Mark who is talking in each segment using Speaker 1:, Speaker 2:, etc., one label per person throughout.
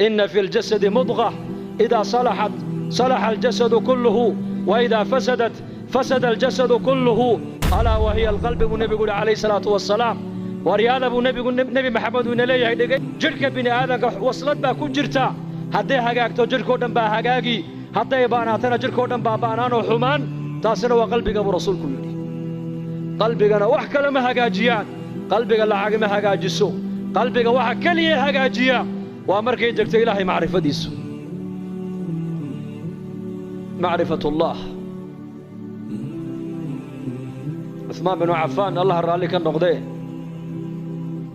Speaker 1: إن في الجسد مضغة إذا صلحت صلح الجسد كله وإذا فسدت فسد الجسد كله ألا وهي القلب. والنبي يقول عليه الصلاة والسلام ورياض أبو نبي محمد ونليه جرك بني آدم وصلت باكو جرتا هدي هجاكتو جركو دم با هجاجي هدي باناتنا جركو دم با بانان وحمان تاسنا وقلبك أبو رسول كله قلبك أنا وح كلمة هجاجيان قلبك الله عجمة هجاجسو قلبك وح كلية هجاجيا وأمرك يجك إلهي معرفة ديسو معرفة الله. عثمان بن عفان الله رالي كان نقضيه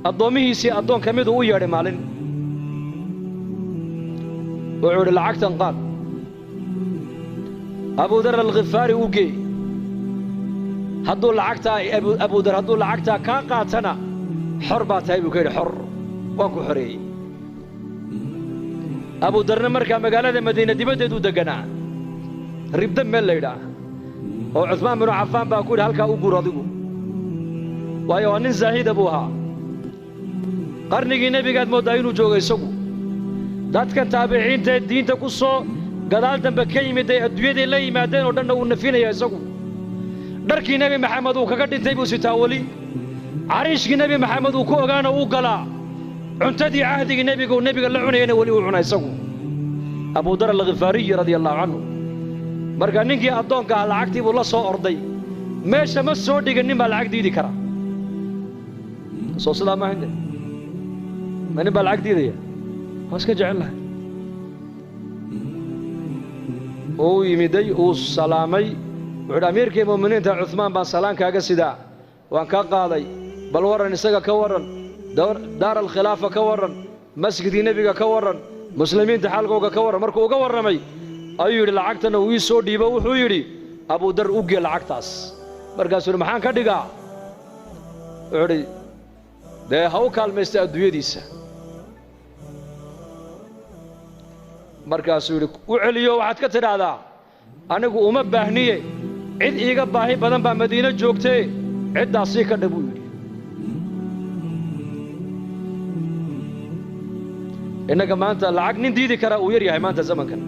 Speaker 1: الضوميه سي الضوم كميدو وياري مالين وعود العقد قال أبو ذر الغفاري وقي هدو العقد أبو ذر هدو العقد كاقاتنا حربات هاي بكير حر واكو حري أبو ذر مركا مقالة مدينة دبددو دقنا ريب دم من ليلة وعثمان بن عفان باكل هلكا أقول رضيقو وأيوان زاهد أبوها قرني نبي قد موداينو جوغي سوغو داد كان تابعين تا الدين تقصو قدال دنبكيمي دي أدوية دي اللي مادين ودن ونفين يا سوغو دركي نبي محمد وكاكد تيبو ستاولي عريشك نبي محمد وكوغانا وقلا عنتدي عهدي نبي قو نبي قال لعنين ولي وعنا يسوغو أبو ذر الغفاري رضي الله عنه marka ninkii adoonka lacagtii buu la soo orday meesha ma soo dhiganin baa lacag diidi kara soo salaama hinde man baa lacag diidaya waska jecelahay oo yimiday oo salaamay wuxuu amirkii muuminiinta Uthman baan salaan kaaga sida waan ka qaaday bal waran isaga ka waran daar al khilaafa ka waran masjidii nabiga ka waran muslimiinta xalqooga ka waran markuu uga waramay ayuu yiri lacagtana uu soo dhiibo wuxuu yiri Abu Dar u gee lacagtaas markaasuu maxaan ka dhigaa wuxuu de haw kaalmeystay adduunyadiisa markaasuu yiri u celiyo waxaad ka tiraahdaa anigu uma baahniye cid iiga baahi badan baa Madiina joogtay cidaasi ka dhabu yiri inaga maanta lacag nin diidi kara uu yar yahay maanta zamankan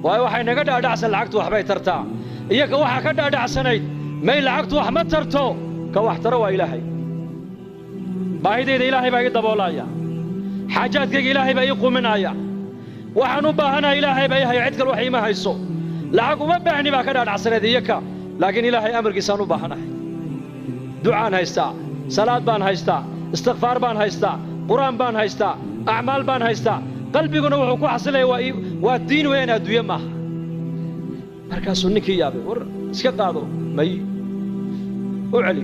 Speaker 1: waayo waxay naga dhaadhacsan lacagtu waxbay tartaa iyaga waxa ka dhaadhacsanayd may lacagtu wax ma tarto ka wax taro waa ilaahay baahideeda ilaahay baa iga daboolaya xaajaadkayga ilaahay baa ii quminaya waxaan u baahanahay ilaahay baa yahay cid kale wax iima hayso lacag uma baahni baa ka dhaadhacsanayd iyaga laakiin ilaahay amarkiisa aan u baahanahay ducaan haystaa salaad baan haystaa istighfaar baan haystaa quraan baan haystaa acmaal baan haystaa qalbiguna wuxuu ku xasilay waa diin weyn adduunyo ma markaasuu ninkii yaabay war iska qaado may u celi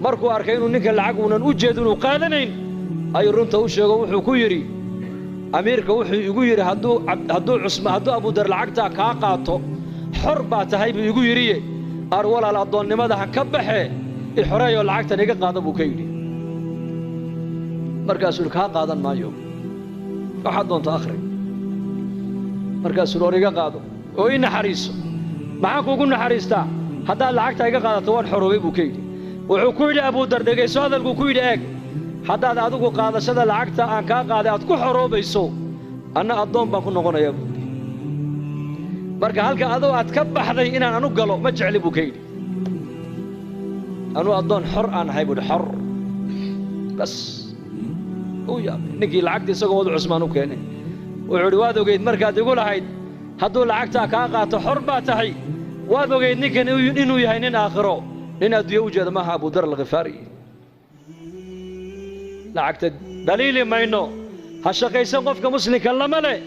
Speaker 1: markuu arkay inuu ninka lacag uunan u jeedin uu qaadanayn ay runta u sheego wuxuu ku yiri amiirka wuxuu igu yiri hadduu Abu Dar lacagta ka qaato xor baa tahay buu igu yiri ar walaal adoonnimada ha ka baxee xoreeyo lacagtan iga qaado buu ka yiri markaasuu ka qaadan maayo waxaad doonto akhri markaasuu origa qaado oo ina xariiso maxaan kuugu naxariistaa haddaad lacagta iga qaadato waan xoroobay buu ka yidhi wuxuu ku yidhi Abu Dar dhegayso hadalkuu ku yidhi eeg haddaad adigu qaadashada lacagta aan kaa qaaday aad ku xoroobayso anna addoon baan ku noqonayaa buu yidhi marka halka adoo aad ka baxday inaan anu galo ma jecli buu ka yidhi anu addoon xor aan ahay buu xor bas ninkii lacagta isagoo wada Cusmaan u keenay wuxuu waad ogeyd markaad igu lahayd hadduu lacagta ka qaato xor baa tahay waad ogeyd ninkan inuu yahay nin aakhiro nin adduunyo u jeeda maaha Abu Dar al-Ghifari lacagta daliil mayno ha shaqaysan qofka muslimka lama leh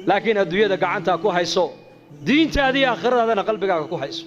Speaker 1: laakiin adduunyada gacanta ku hayso diintaadii aakhiradaadana qalbigaaga ku hayso